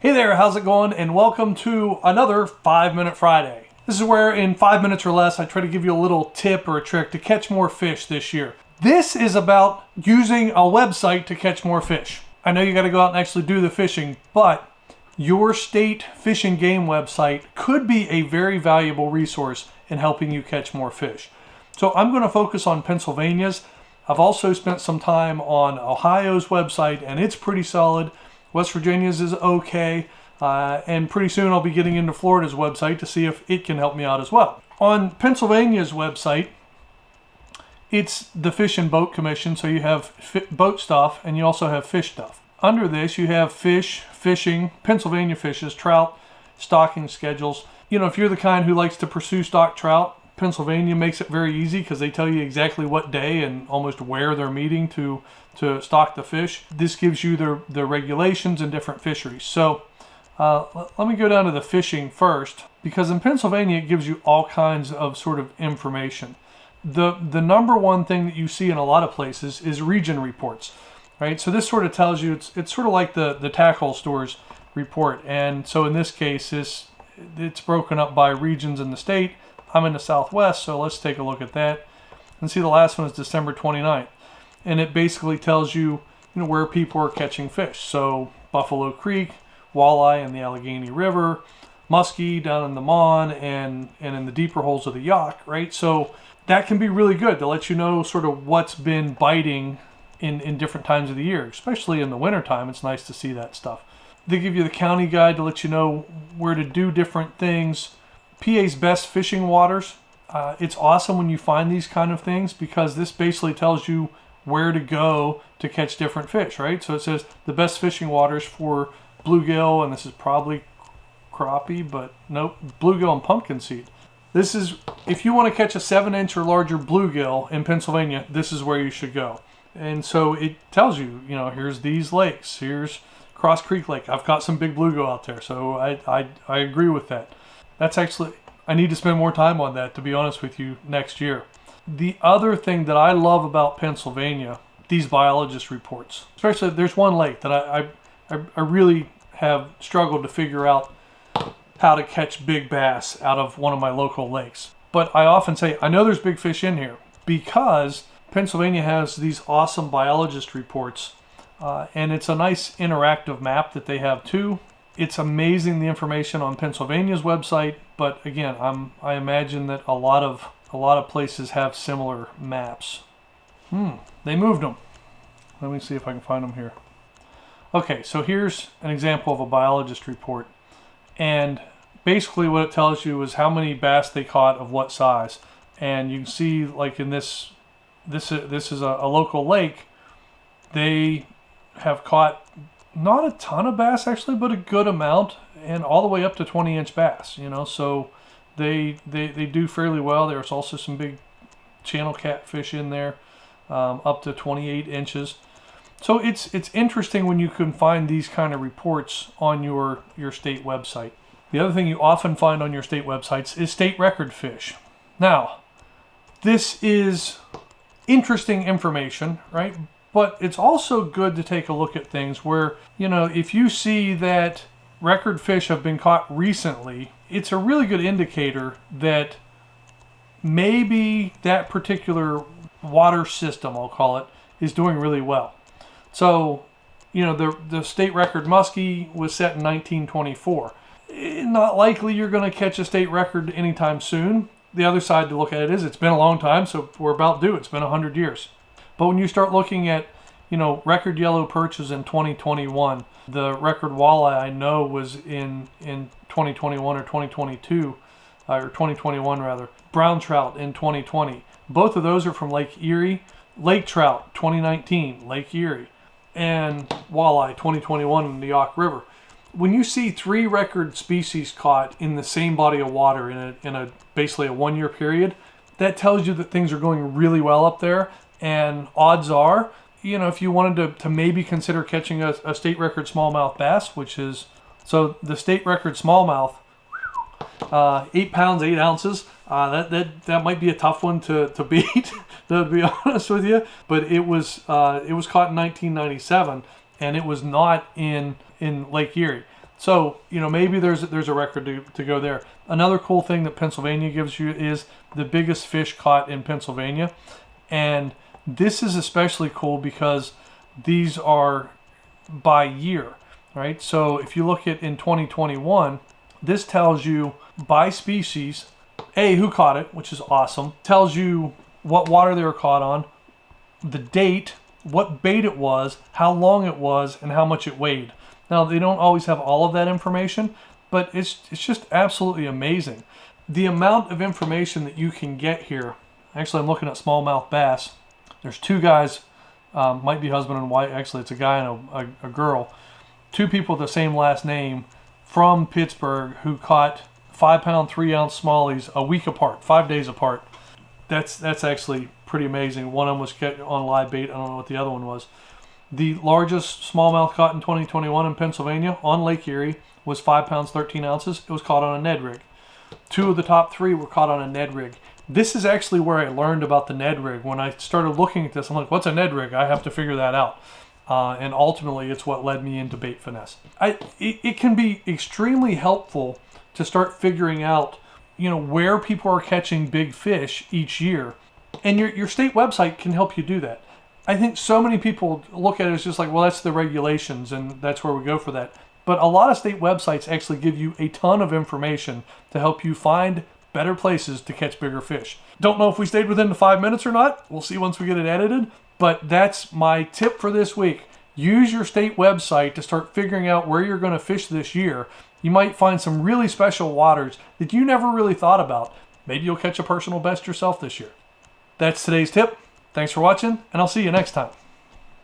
Hey there, how's it going? And welcome to another 5-Minute Friday. This is where in 5 minutes or less I try to give you a little tip or a trick to catch more fish this year. This is about using a website to catch more fish. I know you got to go out and actually do the fishing, but your state fish and game website could be a very valuable resource in helping you catch more fish. So I'm going to focus on Pennsylvania's. I've also spent some time on Ohio's website, and it's pretty solid. West Virginia's is okay, and pretty soon I'll be getting into Florida's website to see if it can help me out as well. On Pennsylvania's website, it's the Fish and Boat Commission, so you have boat stuff and you also have fish stuff. Under this, you have fish, fishing, Pennsylvania fishes, trout, stocking schedules. You know, if you're the kind who likes to pursue stock trout, Pennsylvania makes it very easy because they tell you exactly what day and almost where they're meeting to stock the fish. This gives you the regulations in different fisheries. So let me go down to the fishing first, because in Pennsylvania it gives you all kinds of sort of information. The number one thing that you see in a lot of places is region reports, right? So this sort of tells you, it's sort of like the tackle stores report. And so in this case, it's broken up by regions in the state. I'm in the Southwest, so let's take a look at that. And see, the last one is December 29th. And it basically tells you, where people are catching fish. So Buffalo Creek, walleye in the Allegheny River, muskie down in the Mon, and in the deeper holes of the Yaak, right? So that can be really good to let you know sort of what's been biting in different times of the year, especially in the wintertime. It's nice to see that stuff. They give you the county guide to let you know where to do different things. PA's best fishing waters. It's awesome when you find these kind of things, because this basically tells you where to go to catch different fish, right? So it says the best fishing waters for bluegill, and this is probably crappie, but nope, bluegill and pumpkin seed. This is, if you want to catch a 7-inch or larger bluegill in Pennsylvania, this is where you should go. And so it tells you, here's these lakes, here's Cross Creek Lake. I've got some big bluegill out there, so I agree with that. That's actually, I need to spend more time on that, to be honest with you, next year. The other thing that I love about Pennsylvania, these biologist reports, especially there's one lake that I really have struggled to figure out how to catch big bass out of one of my local lakes. But I often say, I know there's big fish in here, because Pennsylvania has these awesome biologist reports, and it's a nice interactive map that they have too. It's amazing, the information on Pennsylvania's website, but again, I imagine that a lot of places have similar maps. They moved them. Let me see if I can find them here. Okay, so here's an example of a biologist report, and basically what it tells you is how many bass they caught of what size. And you can see, like in this is a local lake. They have caught not a ton of bass actually, but a good amount, and all the way up to 20-inch bass, so they do fairly well. There's also some big channel catfish in there, up to 28 inches. So it's interesting when you can find these kind of reports on your state website. The other thing you often find on your state websites is state record fish. Now, this is interesting information, right? But it's also good to take a look at things where, if you see that record fish have been caught recently, it's a really good indicator that maybe that particular water system, I'll call it, is doing really well. So, the state record muskie was set in 1924. Not likely you're going to catch a state record anytime soon. The other side to look at it is it's been a long time, so we're about due. It's been 100 years. But when you start looking at, record yellow perches in 2021, the record walleye I know was in 2021 or 2022, or 2021 rather. Brown trout in 2020. Both of those are from Lake Erie. Lake trout 2019, Lake Erie, and walleye 2021 in the Yaak River. When you see 3 record species caught in the same body of water in a basically a 1-year period, that tells you that things are going really well up there. And odds are, if you wanted to maybe consider catching a state record smallmouth bass, which is, so the state record smallmouth, 8 pounds, 8 ounces, that might be a tough one to beat, to be honest with you. But it was caught in 1997, and it was not in Lake Erie. So, maybe there's a record to go there. Another cool thing that Pennsylvania gives you is the biggest fish caught in Pennsylvania. And this is especially cool because these are by year, right? So if you look at in 2021, this tells you by species, who caught it, which is awesome. Tells you what water they were caught on, the date, what bait it was, how long it was, and how much it weighed. Now, they don't always have all of that information, but it's just absolutely amazing. The amount of information that you can get here. Actually, I'm looking at smallmouth bass. There's two guys, might be husband and wife. Actually, it's a guy and a girl. Two people with the same last name from Pittsburgh who caught 5-pound, 3-ounce smallies a week apart, 5 days apart. That's actually pretty amazing. One of them was kept on live bait. I don't know what the other one was. The largest smallmouth caught in 2021 in Pennsylvania on Lake Erie was 5 pounds, 13 ounces. It was caught on a Ned rig. 2 of the top 3 were caught on a Ned rig. This is actually where I learned about the Ned rig. When I started looking at this, I'm like, what's a Ned rig? I have to figure that out. And ultimately, it's what led me into bait finesse. It can be extremely helpful to start figuring out, where people are catching big fish each year. And your state website can help you do that. I think so many people look at it as just like, well, that's the regulations and that's where we go for that. But a lot of state websites actually give you a ton of information to help you find better places to catch bigger fish. Don't know if we stayed within the 5 minutes or not. We'll see once we get it edited. But that's my tip for this week. Use your state website to start figuring out where you're going to fish this year. You might find some really special waters that you never really thought about. Maybe you'll catch a personal best yourself this year. That's today's tip. Thanks for watching, and I'll see you next time.